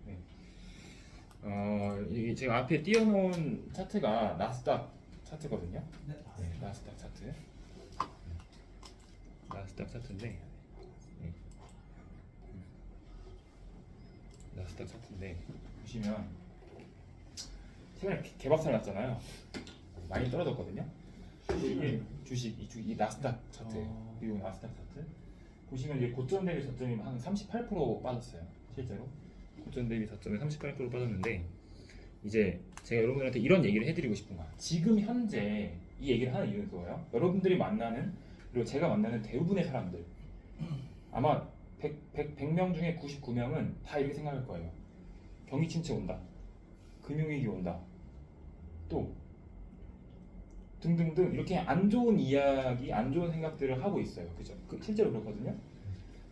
네. 이게 제가 앞에 띄워놓은 차트가 나스닥 차트거든요. 네. 네, 나스닥 차트. 나스닥 차트인데, 네. 나스닥 차트인데 보시면 최근에 개박살 났잖아요. 많이 떨어졌거든요. 이게 주식 이 나스닥 차트, 미국 나스닥 차트 보시면 이제 고점 대비 저점이 한 38% 빠졌어요. 실제로 고점 대비 저점이 38% 빠졌는데, 이제 제가 여러분들한테 이런 얘기를 해드리고 싶은 거야. 지금 현재 이 얘기를 하는 이유는 그거예요. 여러분들이 만나는, 그리고 제가 만나는 대부분의 사람들, 아마 100명 중에 99명은 다 이렇게 생각할 거예요. 경기 침체 온다, 금융위기 온다, 또 등등등 이렇게 안 좋은 이야기, 안 좋은 생각들을 하고 있어요. 그죠? 실제로 그렇거든요.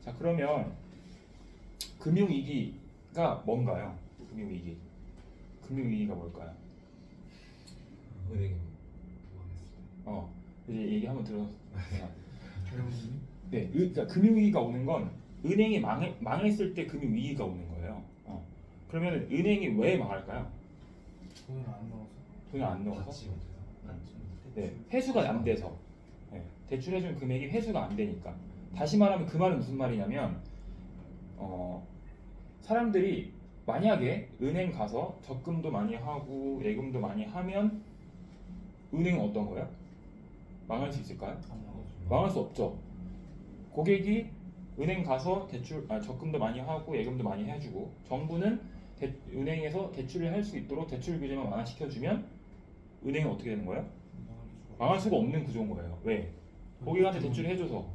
자, 그러면 금융위기가 뭔가요? 금융위기가 뭘까요? 은행이 이제 얘기 한번 들어. 결혼이? 네, 그러니까 금융위기가 오는 건 은행이 망했을 때 금융위기가 오는 거예요. 그러면 은행이 왜 망할까요? 돈을 안 넣어서. 돈을 안 넣어서? 받지 못해서. 네, 회수가 안 돼서. 네, 대출해준 금액이 회수가 안 되니까. 다시 말하면 그 말은 무슨 말이냐면, 사람들이 만약에 은행 가서 적금도 많이 하고 예금도 많이 하면 은행은 어떤 거예요? 망할 수 있을까요? 안 넣어서. 망할 수 없죠. 고객이 은행 가서 적금도 많이 하고 예금도 많이 해주고, 정부는 은행에서 대출을 할 수 있도록 대출 규제만 완화시켜주면 은행은 어떻게 되는 거예요? 망할 수가 없는 구조인 거예요. 왜? 고객한테 대출을 해줘서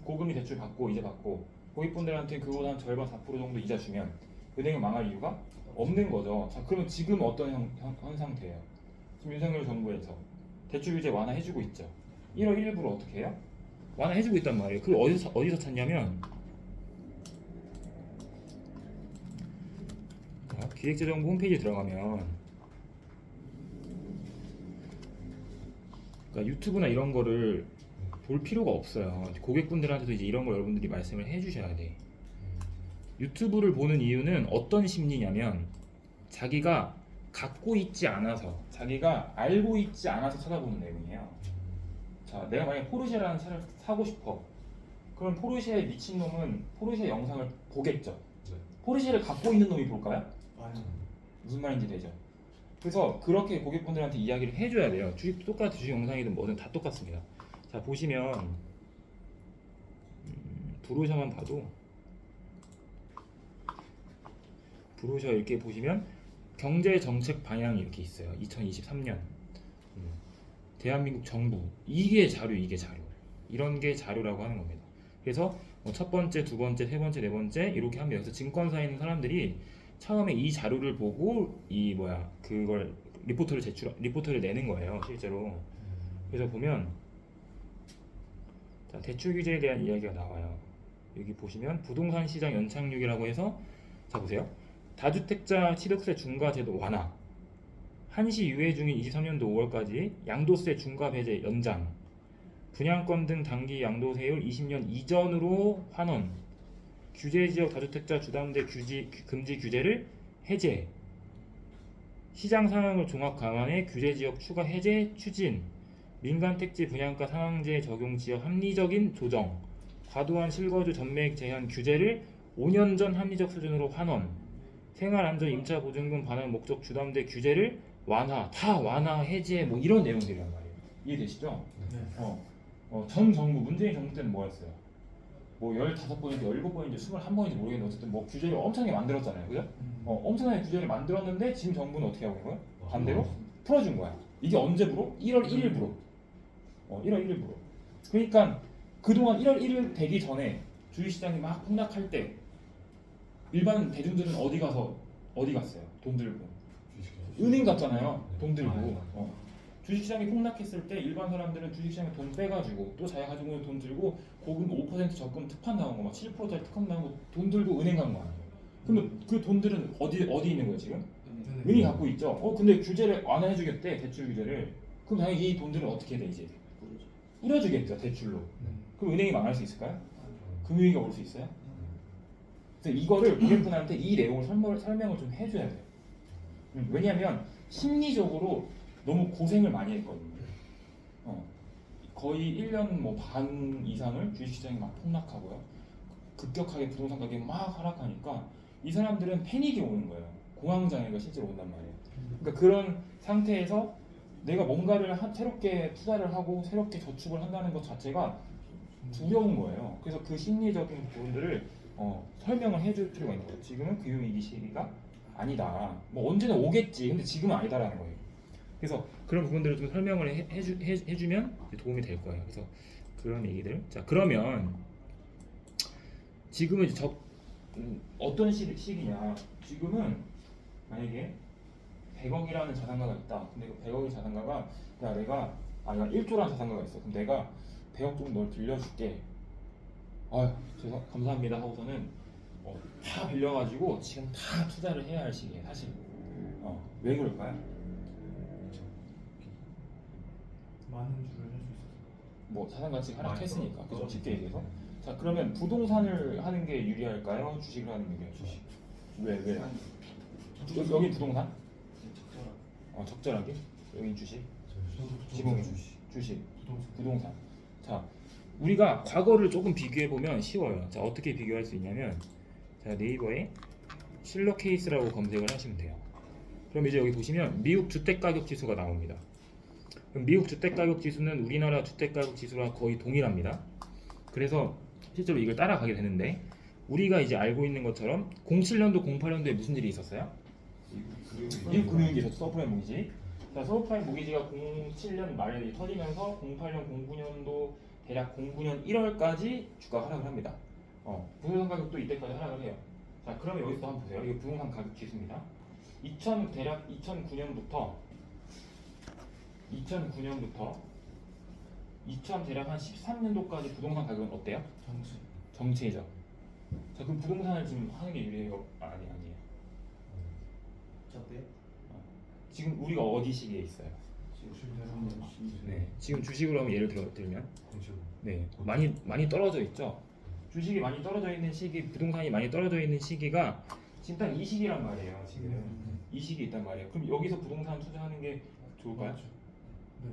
고금리 대출 받고 이자 받고, 고객분들한테 그거보다 한 절반 4% 정도 이자 주면 은행은 망할 이유가 없는 거죠. 자, 그러면 지금 어떤 현 상태예요? 지금 윤석열 정부에서 대출 규제 완화해주고 있죠. 1월 1일부로 어떻게 해요? 완화해주고 있단 말이에요. 그걸 어디서 찾냐면, 기획재정부 홈페이지에 들어가면, 그러니까 유튜브나 이런 거를 볼 필요가 없어요. 고객분들한테도 이제 이런 거 여러분들이 말씀을 해주셔야 돼. 유튜브를 보는 이유는 어떤 심리냐면, 자기가 갖고 있지 않아서, 자기가 알고 있지 않아서 찾아보는 내용이에요. 자, 내가 만약에 포르쉐라는 차를 사고 싶어. 그럼 포르쉐에 미친 놈은 포르쉐 영상을 보겠죠. 네. 포르쉐를 갖고 있는 놈이 볼까요? 아니. 무슨 말인지 되죠? 그래서 그렇게 고객분들한테 이야기를 해줘야 돼요. 똑같은 주식 영상이든 뭐든 다 똑같습니다. 자, 보시면 브로셔만 봐도, 브로셔 이렇게 보시면 경제 정책 방향이 이렇게 있어요. 2023년 대한민국 정부, 이게 자료. 이런 게 자료라고 하는 겁니다. 그래서 첫 번째, 두 번째, 세 번째, 네 번째 이렇게 하면, 그래서 증권사에 있는 사람들이 처음에 이 자료를 보고 그걸 리포트를 내는 거예요, 실제로. 그래서 보면, 자, 대출 규제에 대한 이야기가 나와요. 여기 보시면 부동산 시장 연착륙이라고 해서, 자 보세요. 다주택자 취득세 중과 제도 완화, 한시 유예 중인 23년도 5월까지 양도세 중과 배제 연장, 분양권 등 단기 양도세율 20년 이전으로 환원, 규제지역 다주택자 주담대 금지 규제를 해제, 시장 상황을 종합 감안해 규제지역 추가 해제 추진, 민간택지 분양가 상한제 적용 지역 합리적인 조정, 과도한 실거주 전매액 제한 규제를 5년 전 합리적 수준으로 환원, 생활안전 임차 보증금 반환 목적 주담대 규제를 완화, 다 완화, 해제, 뭐 이런 내용들이란 말이에요. 이해되시죠? 네. 전 정부, 문재인 정부 때는 뭐였어요? 뭐 15번인지 17번인지 21번인지 모르겠는데 어쨌든 뭐 규제를 엄청나게 만들었잖아요. 그죠? 엄청나게 규제를 만들었는데 지금 정부는 어떻게 하고 있는 거예요? 반대로 풀어준 거야. 이게 언제부로? 1월 1일부로. 1월 1일부로. 그러니까 그동안 1월 1일 되기 전에 주식시장이 막 폭락할 때 일반 대중들은 어디 갔어요? 돈 들고. 은행 갔잖아요. 돈 들고. 주식시장이 폭락했을 때 일반 사람들은 주식시장에 돈 빼가지고, 또 자기가 가지고 있는 돈 들고 고금 5% 적금 특판 나온 거, 막 7%짜리 특판 나온 거 돈 들고 은행 간 거 아니에요. 그러면 그 돈들은 어디 있는 거예요 지금? 은행이 갖고 있죠. 근데 규제를 완화해주겠대, 대출 규제를. 그럼 당연히 이 돈들은 어떻게 돼 이제? 뿌려주겠죠, 대출로. 그럼 은행이 망할 수 있을까요? 금융위기가 올 수 있어요? 그래서 이거를 고객분한테 이 내용을 설명을 좀 해줘야 돼요. 왜냐하면 심리적으로 너무 고생을 많이 했거든요. 거의 1년 뭐 반 이상을 주식시장이 막 폭락하고요. 급격하게 부동산 가격이 막 하락하니까 이 사람들은 패닉이 오는 거예요. 공황장애가 실제로 온단 말이에요. 그러니까 그런 상태에서 내가 뭔가를 새롭게 투자를 하고 새롭게 저축을 한다는 것 자체가 두려운 거예요. 그래서 그 심리적인 부분들을 설명을 해줄 필요가 있는 거예요. 지금은 금융위기 시기가 아니다. 뭐 언제나 오겠지. 근데 지금은 아니다라는 거예요. 그래서 그런 부분들을 좀 설명을 해주면 도움이 될 거예요. 그래서 그런 얘기들. 자, 그러면 지금은 이제 어떤 시기냐? 지금은 만약에 100억이라는 자산가가 있다. 근데 그 100억의 자산가가 내가 1조라는 자산가가 있어. 그럼 내가 100억 정도 널 빌려줄게. 아유, 감사합니다 하고서는 다 빌려가지고 지금 다 투자를 해야 할 시기예요. 사실. 왜 그럴까요? 많은 줄을 할 수 있어서. 뭐 자산 가치가 하락했으니까. 그죠? 쉽게 얘기해서. 자, 그러면 부동산을 하는 게 유리할까요? 주식을 하는 게 유리할까요? 왜? 여기 부동산? 적절하게? 여기 주식? 지붕이 주식, 부동산. 자, 우리가 과거를 조금 비교해 보면 쉬워요. 자, 어떻게 비교할 수 있냐면, 자, 네이버에 실러 케이스라고 검색을 하시면 돼요. 그럼 이제 여기 보시면 미국 주택 가격 지수가 나옵니다. 그럼 미국 주택 가격 지수는 우리나라 주택 가격 지수랑 거의 동일합니다. 그래서 실제로 이걸 따라가게 되는데, 우리가 이제 알고 있는 것처럼 07년도, 08년도에 무슨 일이 있었어요? 미국 금융위기, 서브프라임 모기지. 자, 서브프라임 모기지가 07년 말에 터지면서 08년, 09년도 대략 09년 1월까지 주가 하락을 합니다. 부동산 가격도 이때까지 하락을 해요. 자, 그러면 여기서 한번 보세요. 이거 부동산 가격 지수입니다. 대략 2009년부터 2000 대략 한 13년도까지 부동산 가격은 어때요? 정체죠. 자, 그럼 부동산을 지금 하는 게 유리해요? 아니에요. 지금 우리가 어디 시기에 있어요? 네, 지금 주식으로 하면 예를 들면 네, 많이 떨어져 있죠. 주식이 많이 떨어져 있는 시기, 부동산이 많이 떨어져 있는 시기가 지금 딱 이 시기란 말이에요. 지금 이 시기에 있단 말이에요. 그럼 여기서 부동산 투자하는 게 좋을까요? 네.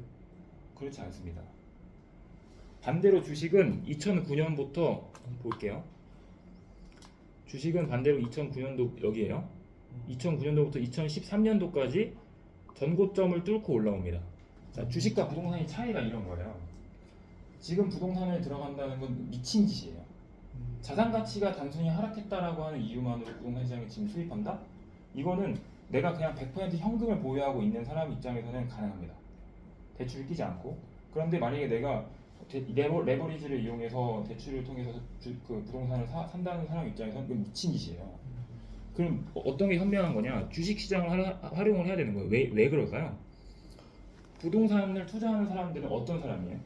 그렇지 않습니다. 반대로 주식은 2009년부터 볼게요. 주식은 반대로 2009년도 여기에요. 2009년도부터 2013년도까지 전고점을 뚫고 올라옵니다. 자, 주식과 부동산의 차이가 이런 거예요. 지금 부동산에 들어간다는 건 미친 짓이에요. 자산 가치가 단순히 하락했다라고 하는 이유만으로 부동산 시장에 지금 투입한다? 이거는 내가 그냥 100% 현금을 보유하고 있는 사람 입장에서는 가능합니다. 대출을 끼지 않고. 그런데 만약에 내가 레버리지를 이용해서 대출을 통해서 그 부동산을 산다는 사람 입장에서는 이건 미친 짓이에요. 그럼 어떤 게 현명한 거냐? 주식 시장을 활용을 해야 되는 거예요. 왜 그럴까요? 부동산을 투자하는 사람들은 어떤 사람이에요?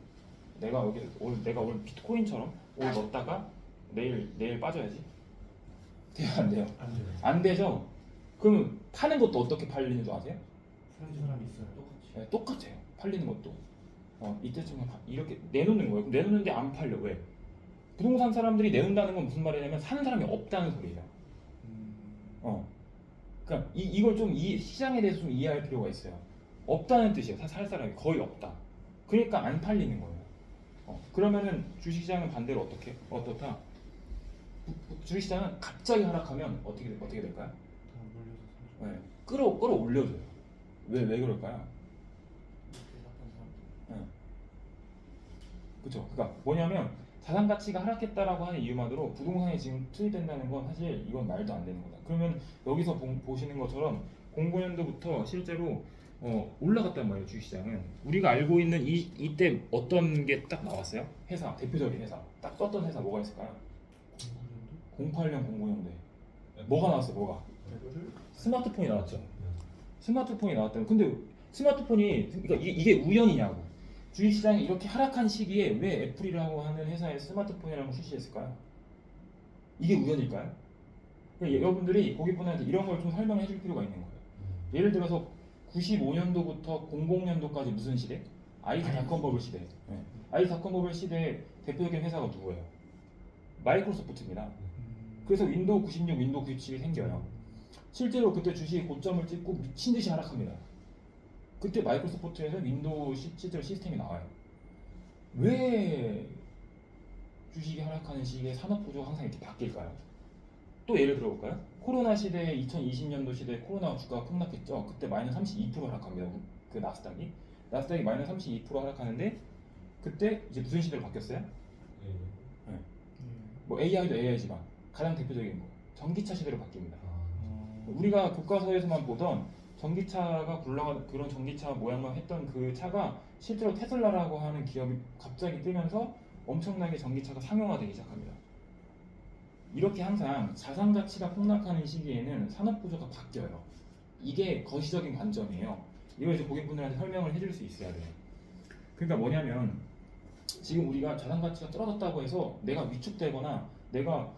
내가 오늘 비트코인처럼 오늘 넣었다가 내일 빠져야지. 돼요, 안 돼요? 안 되죠. 그럼 파는 것도 어떻게 팔리는 줄 아세요? 사는 사람이 있어요. 네, 똑같아요. 팔리는 것도 이때쯤에 이렇게 내놓는 거예요. 내놓는데 안 팔려. 왜? 부동산 사람들이 내놓는다는 건 무슨 말이냐면 사는 사람이 없다는 소리예요. 그러니까 이걸 좀 시장에 대해서 좀 이해할 필요가 있어요. 없다는 뜻이에요. 살 사람이 거의 없다. 그러니까 안 팔리는 거예요. 그러면은 주식시장은 반대로 어떻다? 주식시장은 갑자기 하락하면 어떻게 될까요? 네, 끌어올려줘요. 왜 그럴까요? 네. 그렇죠. 그러니까 뭐냐면 자산 가치가 하락했다라고 하는 이유만으로 부동산에 지금 투입된다는 건 사실 이건 말도 안 되는 거다. 그러면 여기서 보시는 것처럼 09년도부터 실제로 올라갔단 말이에요. 주식시장은 우리가 알고 있는 이때 어떤 게 딱 나왔어요? 회사, 대표적인 회사 딱 떴던 회사 뭐가 있을까요? 08년, 09년도에 뭐가 나왔어요? 뭐가? 스마트폰이 나왔죠. 스마트폰이 나왔다면 근데 스마트폰이 그러니까 이게 우연이냐고. 주식시장이 이렇게 하락한 시기에 왜 애플이라고 하는 회사에 스마트폰이라는 걸 출시했을까요? 이게 우연일까요? 그러니까 여러분들이 고객분한테 이런 걸 좀 설명해 줄 필요가 있는 거예요. 예를 들어서 95년도부터 00년도까지 무슨 시대? IT 닷컴 버블 시대. IT 닷컴 버블 시대의 대표적인 회사가 누구예요? 마이크로소프트입니다. 그래서 윈도우 96, 윈도우 97이 생겨요. 실제로 그때 주식이 고점을 찍고 미친 듯이 하락합니다. 그때 마이크로소프트에서 윈도우 실제로 시스템이 나와요. 왜 주식이 하락하는 시기에 산업 구조가 항상 이렇게 바뀔까요? 또 예를 들어볼까요? 코로나 시대에 2020년도 시대에 코로나 주가가 폭락했죠. 그때 마이너스 32% 하락합니다. 그 나스닥이 마이너스 32% 하락하는데 그때 이제 무슨 시대로 바뀌었어요? 네. 뭐 AI도 AI지만 가장 대표적인 거 전기차 시대로 바뀝니다. 아. 우리가 교과서에서만 보던 전기차가 굴러가는 그런 전기차 모양만 했던 그 차가 실제로 테슬라라고 하는 기업이 갑자기 뜨면서 엄청나게 전기차가 상용화되기 시작합니다. 이렇게 항상 자산 가치가 폭락하는 시기에는 산업 구조가 바뀌어요. 이게 거시적인 관점이에요. 이걸 이제 고객분들한테 설명을 해줄 수 있어야 돼요. 그러니까 뭐냐면 지금 우리가 자산 가치가 떨어졌다고 해서 내가 위축되거나 내가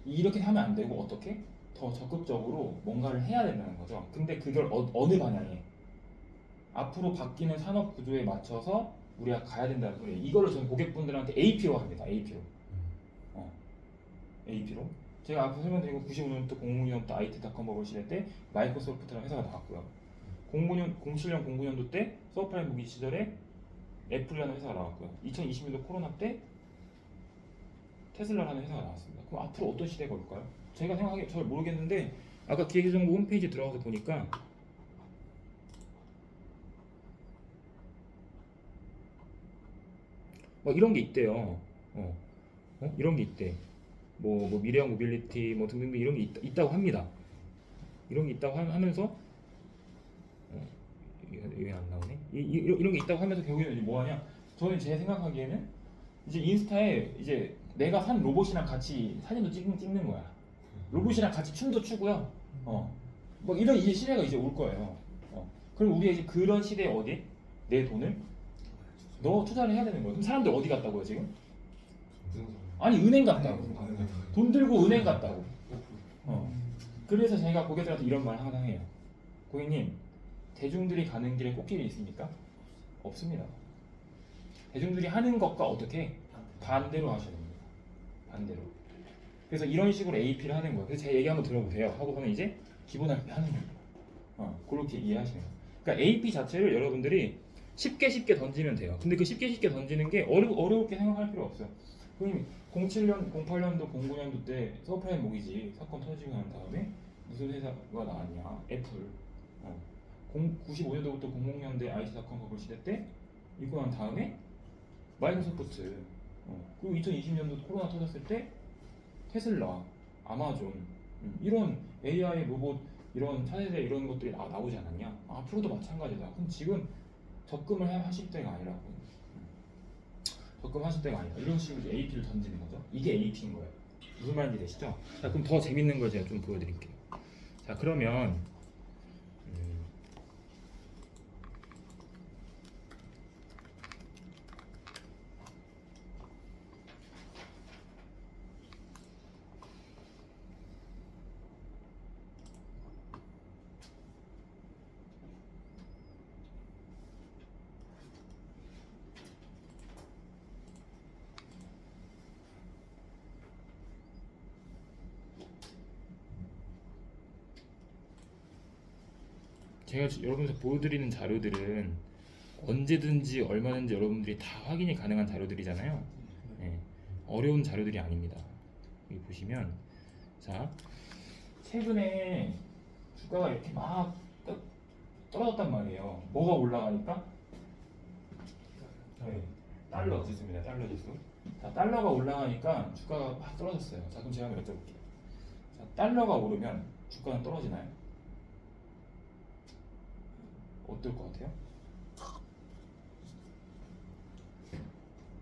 이렇게 하면 안 되고 어떻게 더 적극적으로 뭔가를 해야 된다는 거죠. 근데 그걸 어느 방향에 앞으로 바뀌는 산업 구조에 맞춰서 우리가 가야 된다는 거예요. 이거를 저는 고객분들한테 AP로 합니다. AP로. 제가 앞서 설명드린 거 95년부터 00년부터 IT.com 버블 시대 때 마이크로소프트라는 회사가 나왔고요. 07년 09년도 때 서브프라임 위기 시절에 애플이라는 회사가 나왔고요. 2020년도 코로나 때 테슬라라는 회사가 나왔습니다. 그럼 앞으로 어떤 시대가 올까요? 제가 생각하기에 잘 모르겠는데 아까 기획재정부 홈페이지 들어가서 보니까 이런 게 있대요. 이런 게 있대. 뭐 미래형 모빌리티 뭐 등등등 이런 게 있다고 합니다. 이런 게 있다고 하면서 이게 안 나오네. 이런 게 있다고 하면서 결국에는 이제 뭐 하냐? 저는 제 생각하기에는 이제 인스타에 이제 내가 산 로봇이랑 같이 사진도 찍는 거야. 로봇이랑 같이 춤도 추고요. 뭐 이런 이제 시대가 이제 올 거예요. 그럼 우리가 이제 그런 시대에 어디 내 돈을 너 투자를 해야 되는 거예요. 그럼 사람들 어디 갔다고요 지금? 아니 은행 갔다고. 돈 들고 은행 갔다고. 그래서 제가 고객들한테 이런 말 항상 해요. 고객님, 대중들이 가는 길에 꽃길이 있습니까? 없습니다. 대중들이 하는 것과 어떻게 반대로 하셔야 됩니다. 반대로. 그래서 이런 식으로 AP를 하는 거예요. 그래서 제 얘기 한번 들어보세요. 하고서는 이제 기본학교 하는 겁니다. 그렇게 이해하시면 돼요. 그러니까 AP 자체를 여러분들이 쉽게 던지면 돼요. 근데 그 쉽게 던지는 게 어렵게 생각할 필요 없어요. 그럼 07년, 08년도, 09년도 때 서프라임 모기지 사건 터지고 난 다음에 무슨 회사가 나왔냐? 애플. 95년도부터 00년대 IT 닷컴 버블 시대 때 있고 난 다음에 마이크로소프트. 그리고 2020년도 코로나 터졌을 때 테슬라, 아마존 이런 AI 로봇 이런 차세대 이런 것들이 나오지 않았냐? 앞으로도 마찬가지다. 그럼 지금 적금을 하실 때가 아니라고. 적금하실 때가 아니다. 이런 식으로 AP를 던지는 거죠. 이게 AP인 거예요. 무슨 말인지 되시죠? 자, 그럼 더 재밌는 걸 제가 좀 보여드릴게요. 자, 그러면 제가 여러분한테 보여드리는 자료들은 언제든지 얼마든지 여러분들이 다 확인이 가능한 자료들이잖아요. 네, 어려운 자료들이 아닙니다. 여기 보시면 자 최근에 주가가 이렇게 막 떨어졌단 말이에요. 뭐가 올라가니까? 네, 달러 지수입니다. 달러 지수. 자, 달러가 올라가니까 주가가 막 떨어졌어요. 자, 그럼 제가 한번 여쭤볼게요. 자, 달러가 오르면 주가는 떨어지나요? 어떨 것 같아요?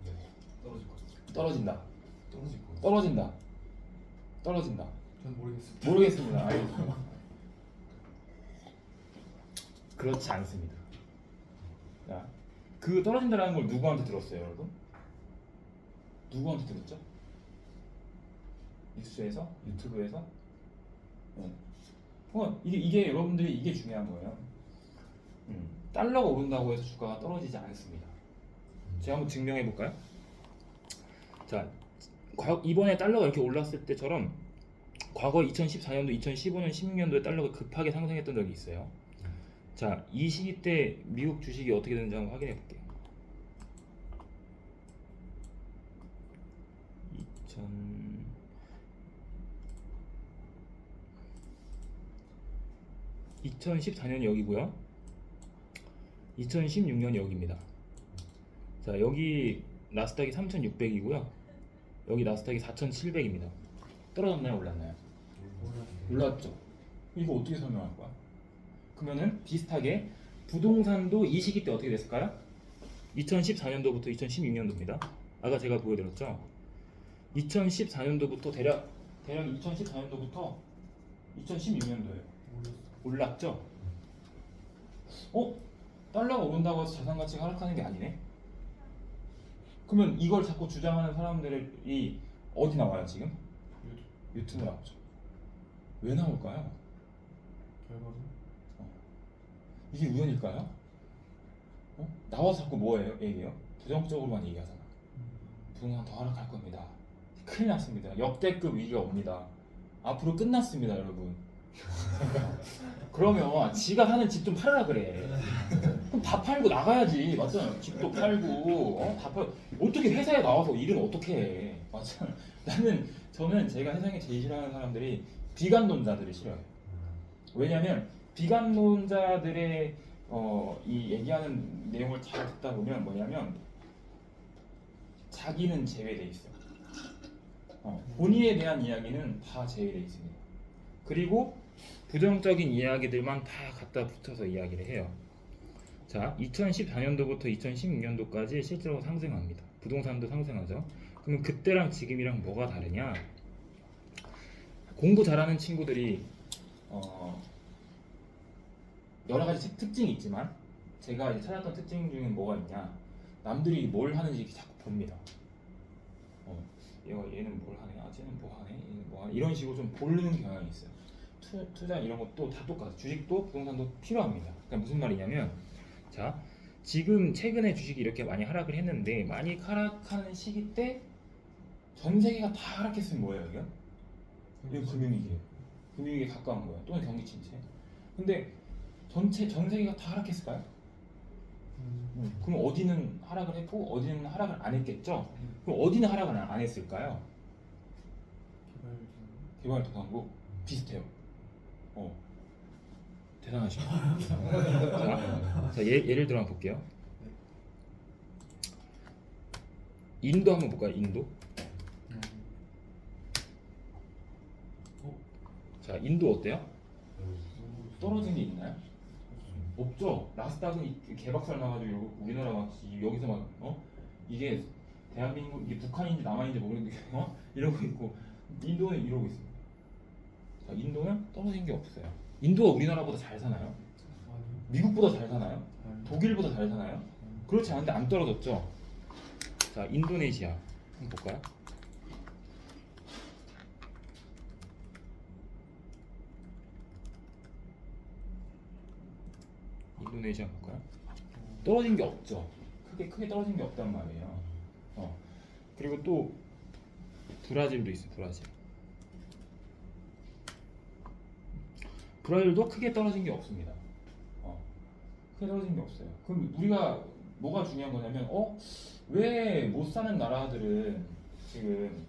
네. 떨어질 것 같아요. 떨어진다. 떨어질 것 같아요. 떨어진다. 저는 모르겠습니다. 모르겠습니다. 알겠습니다. 그렇지 않습니다. 자, 그 떨어진다라는 걸 누구한테 들었어요, 여러분? 누구한테 들었죠? 뉴스에서? 유튜브에서? 네. 이게 여러분들이 이게 중요한 거예요. 달러가 오른다고 해서 주가가 떨어지지 않습니다. 제가 한번 증명해 볼까요? 자, 이번에 달러가 이렇게 올랐을 때처럼 과거 2014년도, 2015년, 16년도에 달러가 급하게 상승했던 적이 있어요. 자, 이 시기 때 미국 주식이 어떻게 되는지 한번 확인해 볼게요. 2014년 여기고요. 2016년 여기입니다. 자, 여기 나스닥이 3,600이고요. 여기 나스닥이 4,700입니다. 떨어졌나요? 올랐나요? 올랐죠. 이거 어떻게 설명할 거야? 그러면은 비슷하게 부동산도 이 시기 때 어떻게 됐을까요? 2014년도부터 2016년도입니다. 아까 제가 보여드렸죠. 2014년도부터 대략 2014년도부터 2016년도에 올랐죠. 달러가 오른다고 해서 자산 가치가 하락하는 게 아니네. 그러면 이걸 자꾸 주장하는 사람들이 어디 나와요 지금? 유튜브 나오죠. 왜 나올까요? 결과로 이게 우연일까요? 나와서 자꾸 뭐예요? 얘기해요? 부정적으로만 얘기하잖아. 부동산 더 하락할 겁니다. 큰일 났습니다. 역대급 위기가 옵니다. 앞으로 끝났습니다, 여러분. 그러면 지가 사는 집 좀 팔아라 그래. 그럼 다 팔고 나가야지, 맞잖아요. 집도 팔고, 다 팔. 어떻게 회사에 나와서 일은 어떻게 해? 맞잖아요. 저는 제가 세상에 제일 싫어하는 사람들이 비관론자들을 싫어해요. 왜냐면 비관론자들의 이 얘기하는 내용을 잘 듣다 보면 뭐냐면 자기는 제외돼 있어. 본인에 대한 이야기는 다 제외돼 있습니다. 그리고 부정적인 이야기들만 다 갖다 붙여서 이야기를 해요. 자, 2014년도부터 2016년도까지 실제로 상승합니다. 부동산도 상승하죠. 그러면 그때랑 지금이랑 뭐가 다르냐? 공부 잘하는 친구들이 여러 가지 특징이 있지만 제가 이제 찾았던 특징 중에 뭐가 있냐? 남들이 뭘 하는지 자꾸 봅니다. 얘는 뭘 하네? 쟤는 뭐 하네? 얘는 뭐 하네? 이런 식으로 좀 보는 경향이 있어요. 투자 이런 것도 다 똑같아요. 주식도 부동산도 필요합니다. 그러니까 무슨 말이냐면, 자, 지금 최근에 주식이 이렇게 많이 하락을 했는데 많이 하락하는 시기 때 전 세계가 다 하락했으면 뭐예요, 이게? 이거 금융위기에 가까운 거예요. 또는 경기 침체. 근데 전 세계가 다 하락했을까요? 그럼 어디는 하락을 했고 어디는 하락을 안 했겠죠? 그럼 어디는 하락을 안 했을까요? 개발도상국 비슷해요. 대단하시죠? 자, 예를 들어 한번 볼게요. 인도 한번 볼까요? 인도. 자, 인도 어때요? 떨어진 게 있나요? 없죠. 나스닥은 개박살 나가지고 우리나라 막 여기서 막 이게 대한민국 이게 북한인지 남한인지 모르겠는데 이러고 있고 인도는 이러고 있습니다. 자, 인도는 떨어진 게 없어요. 인도가 우리나라보다 잘 사나요? 미국보다 잘 사나요? 독일보다 잘 사나요? 그렇지 않은데 안 떨어졌죠. 자, 인도네시아 한번 볼까요? 인도네시아 볼까요? 떨어진 게 없죠. 크게 떨어진 게 없단 말이에요. 그리고 또 브라질도 있어요. 브라질도 크게 떨어진 게 없습니다. 크게 떨어진 게 없어요. 그럼 우리가 뭐가 중요한 거냐면 왜 못 사는 나라들은 지금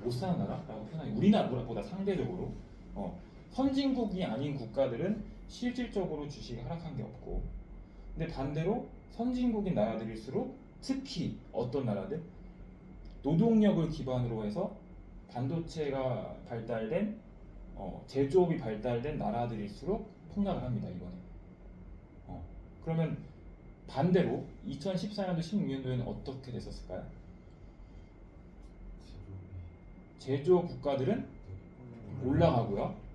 못 사는 나라라고 표현하기 우리나라보다 상대적으로 선진국이 아닌 국가들은 실질적으로 주식이 하락한 게 없고, 근데 반대로 선진국인 나라들일수록 특히 어떤 나라들 노동력을 기반으로 해서 반도체가 발달된 제조업이 발달된 나라들일수록 폭락을 합니다 이번에. 그러면 반대로 2014년도 16년도에는 어떻게 됐었을까요? 제조업 국가들은 올라가고요.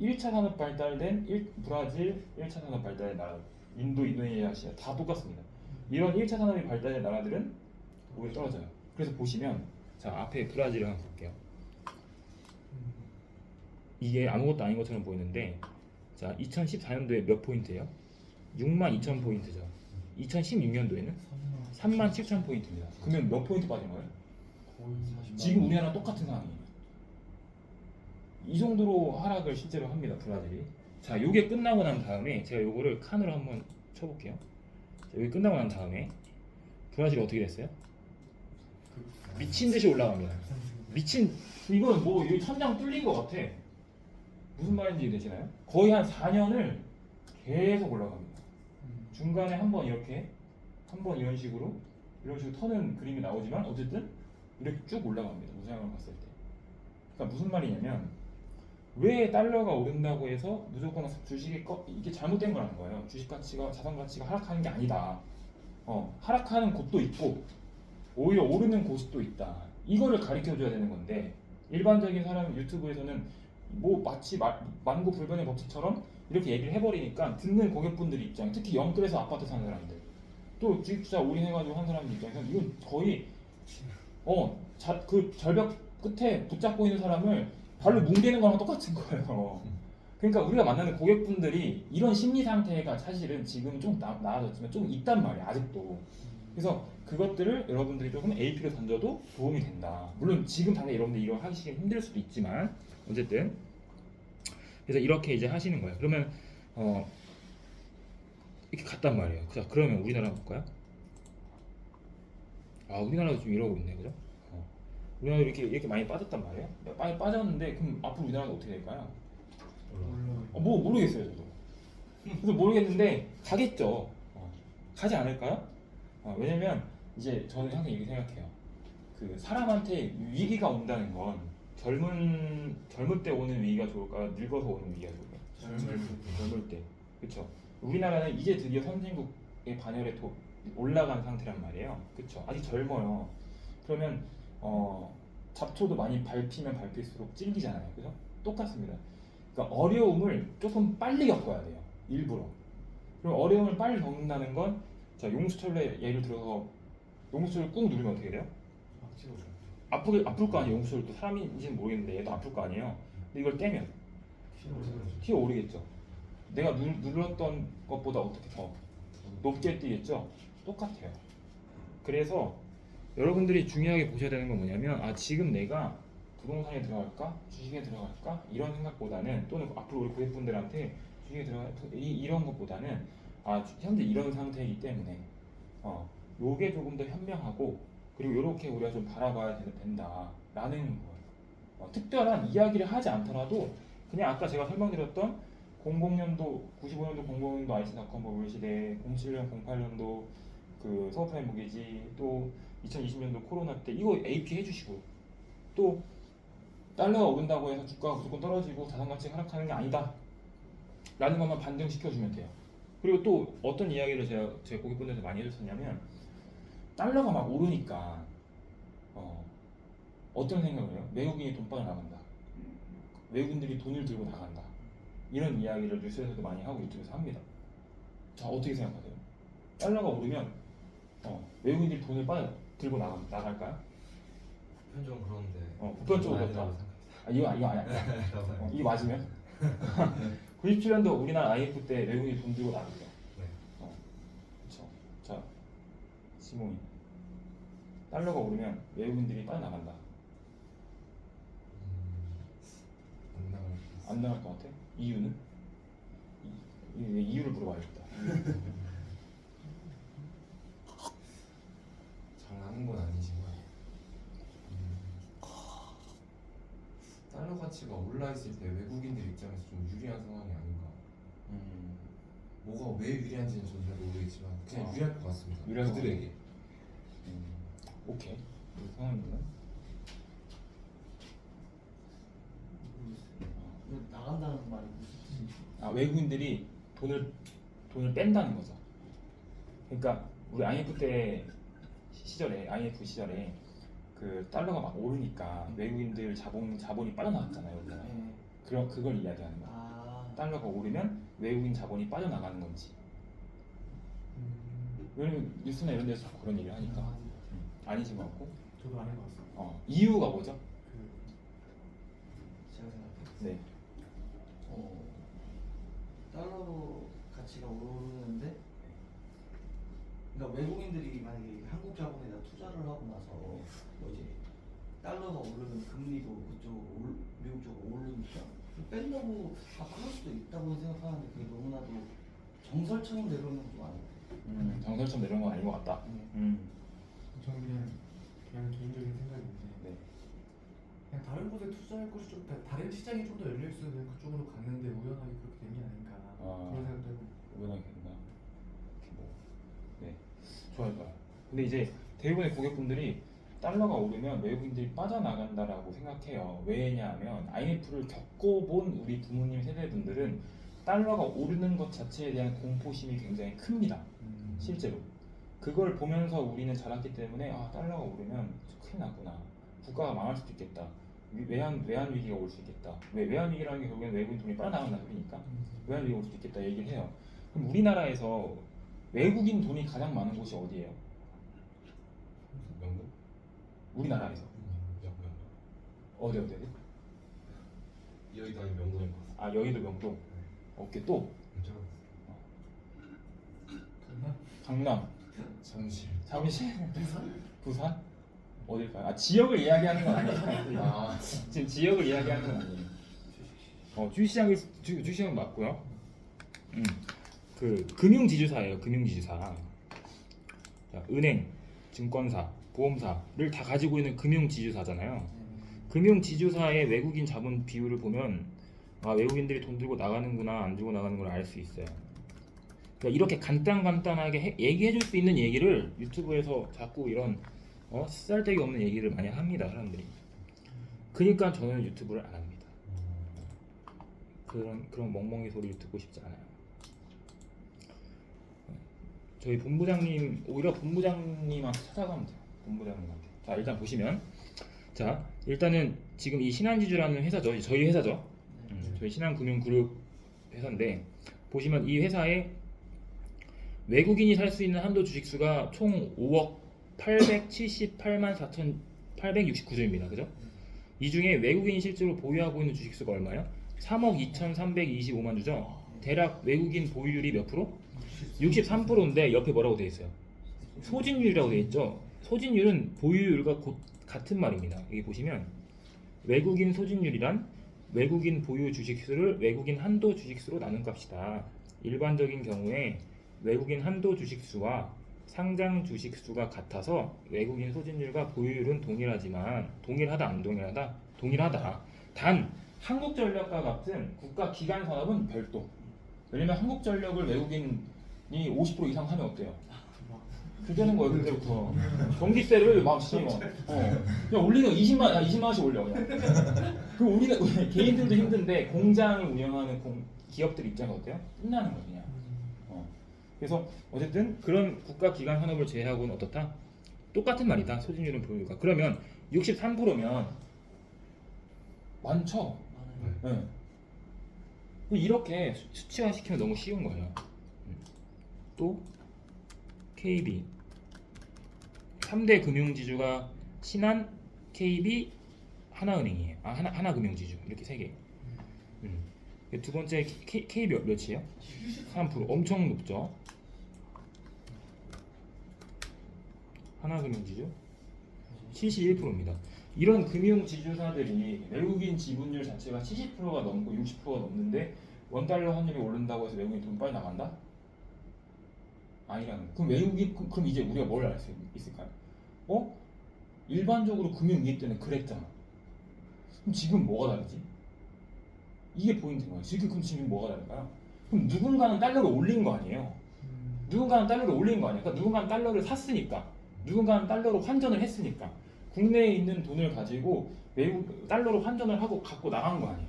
1차 산업 발달된 브라질, 1차 산업 발달된 나라, 인도, 인도네시아 다 똑같습니다. 이런 1차 산업이 발달된 나라들은 오히려 떨어져요. 그래서 보시면 자, 앞에 브라질을 한번 볼게요. 이게 아무것도 아닌 것처럼 보이는데, 자, 2014년도에 몇 포인트예요? 62,000포인트죠. 2016년도에는 37,000포인트입니다. 그러면 몇 포인트 빠진 거예요? 거의 40만 지금 우리나라 똑같은 상황이에요. 이 정도로 하락을 실제로 합니다, 브라질이. 자, 요게 끝나고 난 다음에 제가 요거를 칸으로 한번 쳐볼게요. 자, 여기 끝나고 난 다음에 브라질이 어떻게 됐어요? 미친 듯이 올라갑니다. 미친, 이건 뭐 여기 천장 뚫린 것 같아. 무슨 말인지 되시나요? 거의 한 4년을 계속 올라갑니다. 중간에 한번 이렇게, 한번 이런 식으로 터는 그림이 나오지만 어쨌든 이렇게 쭉 올라갑니다. 우상향을 봤을 때. 그러니까 무슨 말이냐면 왜 달러가 오른다고 해서 무조건 주식이 이게 잘못된 거라는 거예요. 주식 가치가 자산 가치가 하락하는 게 아니다. 하락하는 곳도 있고 오히려 오르는 곳이 또 있다. 이거를 가르쳐 줘야 되는 건데 일반적인 사람 유튜브에서는 뭐 마치 만고불변의 법칙처럼 이렇게 얘기를 해버리니까 듣는 고객분들 입장, 특히 영끌에서 아파트 사는 사람들, 또 주식투자 올인해가지고 한 사람들 입장에서는 이건 거의 그 절벽 끝에 붙잡고 있는 사람을 발로 뭉개는 거랑 똑같은 거예요. 그러니까 우리가 만나는 고객분들이 이런 심리 상태가 사실은 지금 좀 나아졌지만 좀 있단 말이야, 아직도. 그래서 그것들을 여러분들이 조금 AP로 던져도 도움이 된다. 물론 지금 당장 여러분들이 이거 하시기 힘들 수도 있지만 어쨌든 그래서 이렇게 이제 하시는 거예요. 그러면 이렇게 갔단 말이에요. 자, 그러면 우리나라 볼까요? 아, 우리나라도 좀 이러고 있네, 그죠? 우리나라 이렇게 많이 빠졌단 말이에요. 많이 빠졌는데 그럼 앞으로 우리나라가 어떻게 될까요? 뭐 모르겠어요, 저도. 그래서 모르겠는데 가겠죠. 가지 않을까요? 왜냐면 이제 저는 항상 이렇게 생각해요. 그 사람한테 위기가 온다는 건 젊을 때 오는 위기가 좋을까요? 늙어서 오는 위기가 좋을까요? 젊을 때. 그렇죠. 우리나라는 이제 드디어 선진국의 반열에 올라간 상태란 말이에요. 그렇죠. 아직 젊어요. 그러면 잡초도 많이 밟히면 밟힐수록 찔리잖아요. 그죠? 똑같습니다. 그러니까 어려움을 조금 빨리 겪어야 돼요. 일부러. 그럼 어려움을 빨리 겪는다는 건, 자, 용수철에 예를 들어서 용수철을 꾹 누르면 어떻게 돼요? 아플 거 아니에요. 용수철 또 사람인지는 모르겠는데 얘도 아플 거 아니에요. 근데 이걸 떼면 튀어 오르겠죠. 내가 눌렀던 것보다 어떻게 더 높게 뛰겠죠? 똑같아요. 그래서 여러분들이 중요하게 보셔야 되는 건 뭐냐면, 지금 내가 부동산에 들어갈까? 주식에 들어갈까? 이런 생각보다는, 또는 앞으로 우리 고객분들한테 주식에 들어갈까? 이런 것보다는 현재 이런 상태이기 때문에 요게 조금 더 현명하고, 그리고 이렇게 우리가 좀 바라봐야 된다라는 거예요. 특별한 이야기를 하지 않더라도 그냥 아까 제가 설명드렸던 00년도, 95년도 00년도 IT닷컴 버블 시대, 07년, 08년도 그 서브프라임 모기지, 또 2020년도 코로나 때 이거 AP 해주시고, 또 달러가 오른다고 해서 주가가 무조건 떨어지고 자산 가치가 하락하는 게 아니다 라는 것만 반증시켜주면 돼요. 그리고 또 어떤 이야기를 제 고객분들한테 많이 해줬었냐면, 달러가 막 오르니까 어떤 생각을 해요? 외국인이 돈 빠져나간다, 외국인들이 돈을 들고 나간다, 이런 이야기를 뉴스에서도 많이 하고 유튜브에서 합니다. 자, 어떻게 생각하세요? 달러가 오르면 외국인들이 돈을 들고 나갈까요? 보편적으로 그런데 보편적으로 그렇다. 이거 아니야. 이게 맞으면? 97년도 우리나라 IMF 때 외국인이 돈 들고 나갔죠. 네. 그렇죠. 자, 시몬이 달러가 오르면 외국인들이 빠져나간다. 안 나갈 안 나갈 것 같아? 이유는? 이유를 물어봐야겠다. 잘하는 건 아니지만 달러 가치가 올라 있을 때 외국인들 입장에서 좀 유리한 상황이 아닌가. 뭐가 왜 유리한지는 저는 잘 모르겠지만 그냥 유리할 것 같습니다. 유리할 그들에게. 오케이. 상황이면 나간다는 말이 무슨 뜻이지? 외국인들이 돈을 뺀다는 거죠. 그러니까 우리 IMF 때 IMF 시절에 그 달러가 막 오르니까 외국인들 자본이 빠져나갔잖아요. 우리나라. 네. 그걸 이야기하는 거야. 달러가 오르면 외국인 자본이 빠져나가는 건지. 왜냐면 뉴스나 이런 데서 자꾸 그런 얘기를 하니까. 아니신 것 같고. 저도 아닌 것 같습니다. 이유가 뭐죠? 제가 생각해요. 네. 달러 가치가 오르는데, 그러니까 외국인들이 만약에 한국 자본에다 투자를 하고 나서 뭐 이제 달러가 오르면 금리도 미국 쪽으로 오르니까 뺀다고 그럴 수도 있다고 생각하는데 그게 너무나도 정설처럼 내려오는 건 좀 아니에요. 정설처럼 내려온 건 아닌 것 같다. 저는 그냥 개인적인 생각인데 네. 그냥 다른 곳에 투자할 것이 좀 다른 시장이 좀 더 열려 있으면 그쪽으로 갔는데 우연하게 그렇게 된 게 아닌가 그런 생각도 해봅니다. 우연하게 된다. 이렇게 뭐, 네, 좋아요. 근데 이제 대부분의 고객분들이 달러가 오르면 외국인들이 빠져나간다라고 생각해요. 왜냐하면 IMF를 겪어본 우리 부모님 세대분들은 달러가 오르는 것 자체에 대한 공포심이 굉장히 큽니다. 실제로 그걸 보면서 우리는 자랐기 때문에 달러가 오르면 큰일 났구나. 국가가 망할 수도 있겠다. 외환 위기가 올 수 있겠다. 외환 위기라는 게 결국엔 외국인 돈이 빠져나간다는 소리니까 외환 위기가 올 수도 있겠다 얘기를 해요. 그럼 우리나라에서 외국인 돈이 가장 많은 곳이 어디예요? 명동? 우리나라에서 명동. 어디? 여의도 아닌 명동인 것 같습니다. 여의도 명동. 오케이 또 강남, 잠실. 잠실, 부산? 어딜까요? 지역을 이야기하는 건 아니에요. 지금 지역을 이야기하는 건 아니에요. 주시장은 맞고요. 그 금융지주사예요. 금융지주사. 자, 은행, 증권사, 보험사를 다 가지고 있는 금융지주사잖아요. 금융지주사의 외국인 자본 비율을 보면 외국인들이 돈 들고 나가는구나 안 들고 나가는 걸 알 수 있어요. 그러니까 이렇게 간단하게 얘기해줄 수 있는 얘기를 유튜브에서 자꾸 이런 쓰잘데기 없는 얘기를 많이 합니다 사람들이. 그러니까 저는 유튜브를 안 합니다. 그런 멍멍이 소리 듣고 싶지 않아요. 저희 본부장님 오히려 본부장님한테 찾아가면 돼요. 본부장님한테. 자 일단 보시면 자 일단은 지금 이 신한지주라는 회사죠. 저희 회사죠. 저희 신한금융그룹 회사인데 보시면 이 회사에 외국인이 살 수 있는 한도 주식수가 총 5억 878만 4,869주입니다. 그죠? 이 중에 외국인이 실제로 보유하고 있는 주식수가 얼마예요? 3억 2,325만 주죠. 대략 외국인 보유율이 몇 프로? 63%인데 옆에 뭐라고 되어 있어요? 소진율이라고 되어 있죠. 소진율은 보유율과 같은 말입니다. 여기 보시면 외국인 소진율이란 외국인 보유 주식수를 외국인 한도 주식수로 나눈 값이다. 일반적인 경우에 외국인 한도 주식수와 상장 주식수가 같아서 외국인 소진율과 보유율은 동일하지만 동일하다 안 동일하다? 동일하다. 단 한국전력과 같은 국가 기관 산업은 별도. 왜냐면 한국전력을 외국인이 50% 이상 하면 어때요? 그되는 거예요 그때부터. 전기세를 막 그냥 올리는 20만원씩 올려 그냥. 그 우리는 개인들도 힘든데 공장을 운영하는 기업들 입장은 어때요? 끝나는 거예요 그냥. 그래서 어쨌든 그런 국가 기관 산업을 제외하고는 어떻다? 똑같은 말이다. 소진율은 보유가. 그러면 63%면 많죠. 네. 이렇게 수치화시키면 너무 쉬운 거예요. 또 KB 3대 금융지주가 신한, KB, 하나은행이에요. 하나금융지주 이렇게 3개. 두 번째 K 몇이에요? 3%. 엄청 높죠. 하나금융지주 71%입니다. 이런 금융지주사들이 외국인 지분율 자체가 70%가 넘고 60%가 넘는데 원달러 환율이 오른다고 해서 외국인 돈 빨리 나간다? 아니라는. 그럼 그럼 이제 우리가 뭘 알 수 있을까요? 일반적으로 금융위기 때는 그랬잖아. 그럼 지금 뭐가 다르지? 이게 포인트인 거예요. 지금 뭐가 다를까요? 그럼 누군가는 달러를 올린 거 아니에요? 누군가는 달러를 올린 거 아니에요? 그러니까 누군가는 달러를 샀으니까, 누군가는 달러로 환전을 했으니까, 국내에 있는 돈을 가지고 외국 달러로 환전을 하고 갖고 나간 거 아니에요?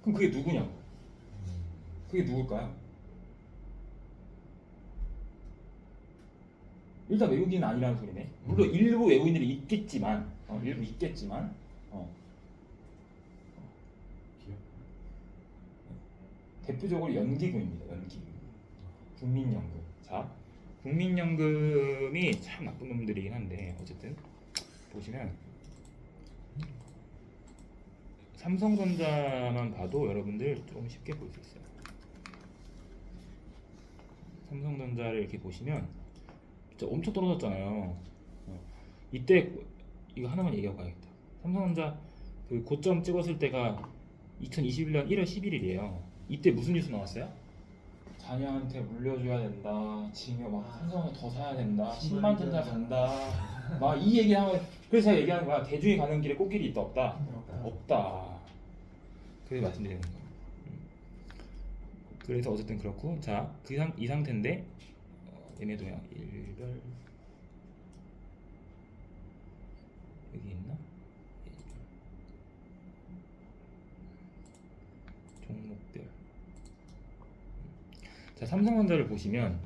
그럼 그게 누구냐고? 그게 누굴까요? 일단 외국인은 아니라는 소리네. 물론 일부 외국인들이 있겠지만, 일부 있겠지만, 대표적으로 연기금입니다. 연기금, 국민연금. 자, 국민연금이 참 나쁜 놈들이긴 한데 어쨌든 보시면 삼성전자만 봐도 여러분들 좀 쉽게 볼 수 있어요. 삼성전자를 이렇게 보시면 진짜 엄청 떨어졌잖아요. 이때 이거 하나만 얘기하고 가야겠다. 삼성전자 그 고점 찍었을 때가 2021년 1월 11일이에요. 이때 무슨 뉴스 나왔어요? 자녀한테 물려줘야 된다. 징여 막 삼성은 더 사야 된다. 10만 전자 간다. 막 이 얘기하면 그래서 제가 얘기하는 거야. 대중이 가는 길에 꽃길이 있다 없다? 없다. 그래서 말씀드리는 거예요. 그래서 어쨌든 그렇고 자, 이 상태인데 얘네 도형 1별 여기 있나? 종목별. 자, 삼성전자를 보시면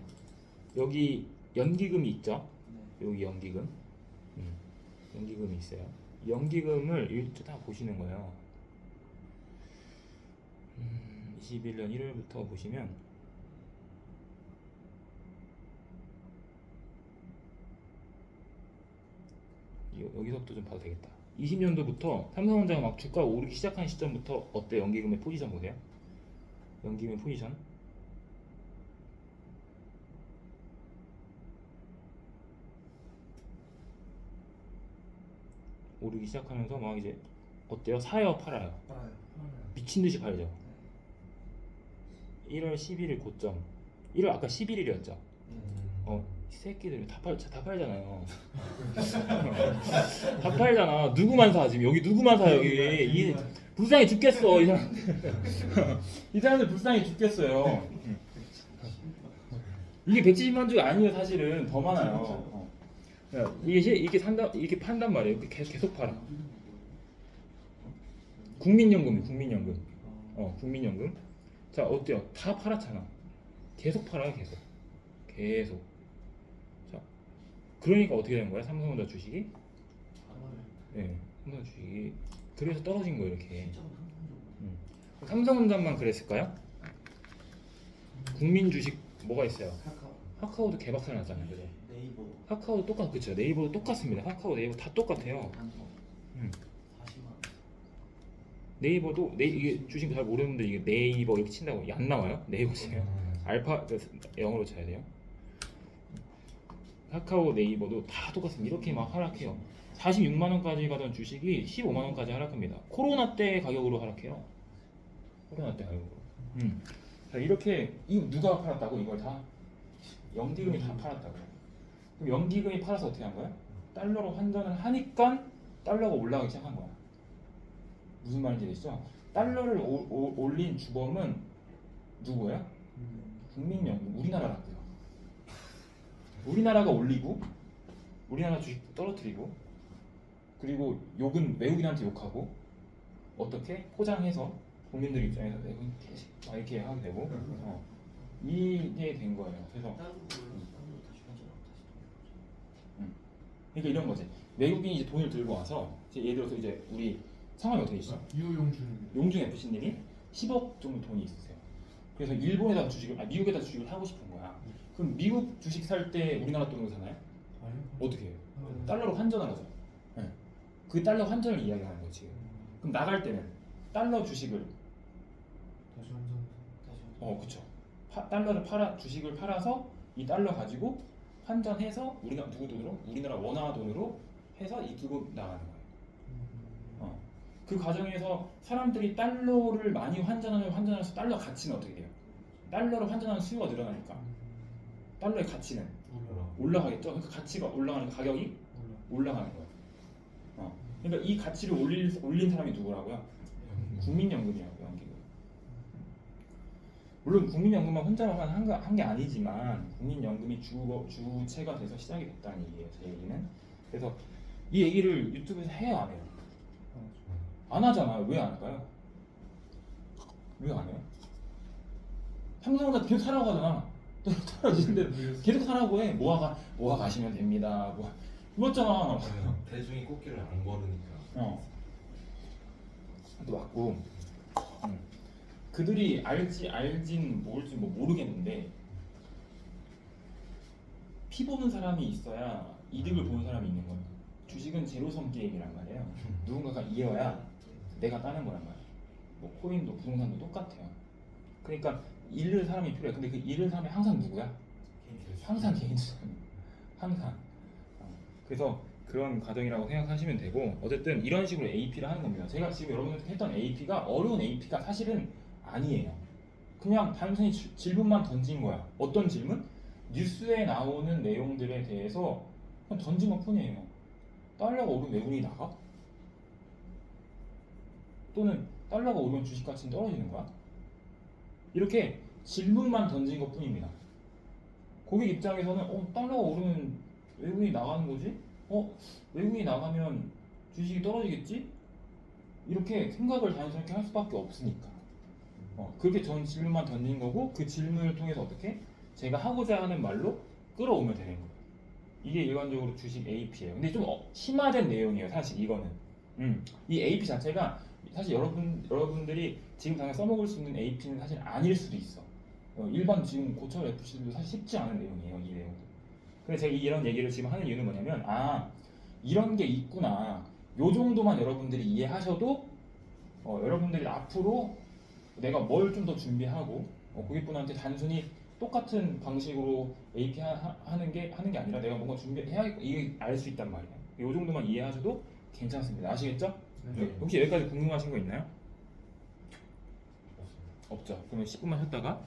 여기 연기금이 있죠? 여기 연기금. 연기금이 있어요. 연기금을 일단 다 보시는 거예요. 21년 1월부터 보시면 여기서부터 좀 봐도 되겠다. 20년도부터 삼성전자가 막 주가가 오르기 시작한 시점부터 어때? 연기금의 포지션 보세요. 연기금의 포지션. 오르기 시작하면서 막 이제 어때요? 사요, 팔아요? 팔아요. 미친 듯이 팔죠. 1월 11일 고점. 1월 아까 11일이었죠. 이 새끼들 다 팔잖아요. 다 팔잖아. 누구만 사 지금 여기 누구만 사 여기 이 불쌍해 죽겠어 이 사람들. 이 사람들 불쌍해 죽겠어요. 이게 170만 주가 아니에요 사실은 더 많아요. 이게 산다 이렇게 판단 말이에요. 계속 팔아. 국민연금. 국민연금. 자 어때요? 다 팔았잖아. 계속 팔아요 계속. 자 그러니까 어떻게 된 거야? 삼성전자 주식이? 네, 삼성전자 주식이 그래서 떨어진 거예요 이렇게. 삼성전자만 그랬을까요? 국민 주식 뭐가 있어요? 카카오도 개박살 났잖아요, 그죠? 네이버 카카오도 똑같 그쵸? 네이버도 똑같습니다. 카카오, 네이버 다 똑같아요. 40만 네이버도 이게 주식 잘 모르는데 이게 네이버 이렇게 친다고 안 나와요? 네이버 치면 알파 영어로 쳐야 돼요. 카카오, 네이버도 다 똑같습니다. 이렇게 막 하락해요. 46만 원까지 가던 주식이 15만 원까지 하락합니다. 코로나 때 가격으로 하락해요. 코로나 때 가격으로. 자 이렇게 이 누가 팔았다고 이걸 다? 연기금이 다 팔았다고요. 그럼 연기금이 팔아서 어떻게 한 거야? 달러로 환전을 하니까 달러가 올라가기 시작한 거야. 무슨 말인지 되시죠? 달러를 올린 주범은 누구야? 국민연금, 우리나라라고요. 우리나라가 올리고 우리나라 주식 떨어뜨리고 그리고 욕은 외국인한테 욕하고 어떻게 포장해서 국민들 입장에서 외국인 개식 막 이렇게 하게 되고 이게 된 거예요. 그래서 그러니까 이런 거지. 외국인이 이제 돈을 들고 와서 예를 들어서 이제 우리 성함이 어떻게 되시죠? 유용준. 용준 FC님이 10억 정도 돈이 있으세요. 그래서 일본에다 주식을, 미국에다 주식을 사고 싶은 거야. 그럼 미국 주식 살 때 우리나라 돈으로 사나요? 아니요. 어떻게 해요? 달러로 환전을 하죠. 네. 그 달러 환전을 이야기하는 거지 지금. 그럼 나갈 때는 달러 주식을 다시 한번. 그쵸. 달러를 주식을 팔아서 이 달러 가지고 환전해서 우리가 누구 돈으로? 우리나라 원화 돈으로 해서 이 들고 나가는 거예요. 그 과정에서 사람들이 달러를 많이 환전하면서 달러 가치는 어떻게 돼요? 달러를 환전하는 수요가 늘어나니까 달러의 가치는 올라가겠죠. 그러니까 가치가 올라가니까 가격이 올라가는 거예요. 그러니까 이 가치를 올린 사람이 누구라고요? 국민연금이라고요. 연기금. 물론 국민연금만 혼자만 한 게 아니지만 국민연금이 주체가 돼서 시작이 됐다는 얘기예요. 제 얘기는. 그래서 이 얘기를 유튜브에서 해요, 안 해요? 안 하잖아요. 왜 안 할까요? 왜 안 해요? 삼성전자 계속 사라고 하잖아. 떨어지는데 계속 사라고 해. 모아 가시면 됩니다. 그렇잖아. 대중이 꽃길을 안 걸으니까. 또 맞고. 그들이 알진 모를지 모르겠는데 피 보는 사람이 있어야 이득을 보는 사람이 있는 거예요. 주식은 제로섬 게임이란 말이에요. 누군가가 이어야 내가 따는 거란 말이에요. 뭐 코인도 부동산도 똑같아요. 그러니까 잃을 사람이 필요해. 근데 그 잃을 사람이 항상 누구야? 항상 개인 투자입니다. 항상. 그래서 그런 과정이라고 생각하시면 되고 어쨌든 이런 식으로 AP를 하는 겁니다. 제가 지금 여러분한테 했던 AP가 어려운 AP가 사실은 아니에요. 그냥 단순히 질문만 던진 거야. 어떤 질문? 뉴스에 나오는 내용들에 대해서 그냥 던진 것 뿐이에요. 달러가 오르면 외국인이 나가? 또는 달러가 오르면 주식 가치는 떨어지는 거야? 이렇게 질문만 던진 것 뿐입니다. 고객 입장에서는 달러가 오르면 외국인이 나가는 거지? 외국인이 나가면 주식이 떨어지겠지? 이렇게 생각을 자연스럽게 할 수밖에 없으니까 그렇게 전 질문만 던진 거고 그 질문을 통해서 어떻게 제가 하고자 하는 말로 끌어오면 되는 거예요. 이게 일반적으로 주식 AP예요. 근데 좀 심화된 내용이에요. 사실 이거는 이 AP 자체가 사실 여러분들이 지금 당장 써먹을 수 있는 AP는 사실 아닐 수도 있어. 일반 지금 고철 FC들도 사실 쉽지 않은 내용이에요. 이 내용도. 근데 제가 이런 얘기를 지금 하는 이유는 뭐냐면 이런 게 있구나. 요 정도만 여러분들이 이해하셔도 여러분들이 앞으로 내가 뭘 좀 더 준비하고 고객분한테 단순히 똑같은 방식으로 AP 하는 게 아니라 내가 뭔가 준비해야겠고 이게 알 수 있단 말이에요. 요 정도만 이해하셔도 괜찮습니다. 아시겠죠? 네. 혹시 여기까지 궁금하신 거 있나요? 없죠. 그러면 10분만 쉬었다가